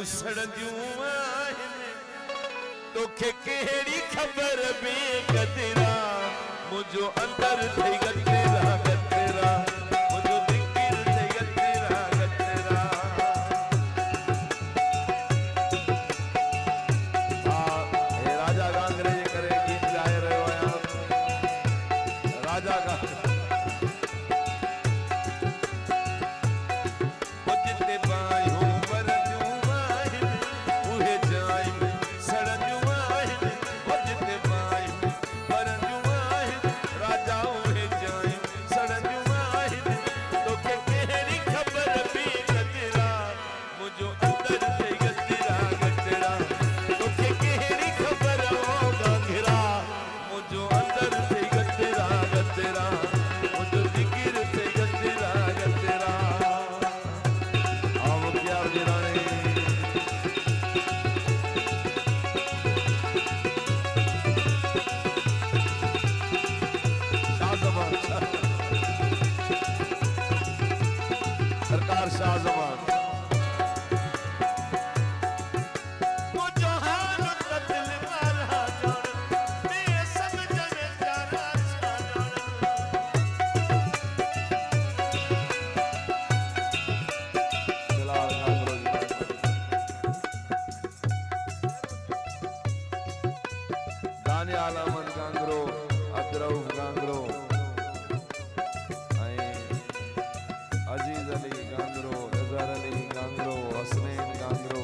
सड़दियूं आहिनि तोखे कहिड़ी ख़बर बि गदिरा मुंहिंजो अंदर थई गदिरा गदिरा मुंहिंजो दिकिर थई गदिरा गदिरा। हे राजा गांगरे जे करे गीत ॻाए रहियो आहियां। राजा गांगरे जिते बायूं वरदियूं आहिनि उहे जायूं सड़दियूं आहिनि जिते बायूं वरदियूं आहिनि राजा उहे जायूं सड़दियूं आहिनि तोखे कहिड़ी ख़बर बि गदिरा मुंहिंजो अंदर थई गदिरा गदिरा तोखे कहिड़ी ख़बर ओ गांगरा मुंहिंजो अंदर थई गदिरा गदिरा मुंहिंजो दिकिर थई गदिरा गदिरा। सरकार शाहजमान वो जहान कत्ल मारा जान मैं समझन जाना जान दानियाल अहमद गांगरो अब्दुरऊफ गांगरो अजीज अली गांगरो, अजहर अली गांगरो, हसनैन गांगरो।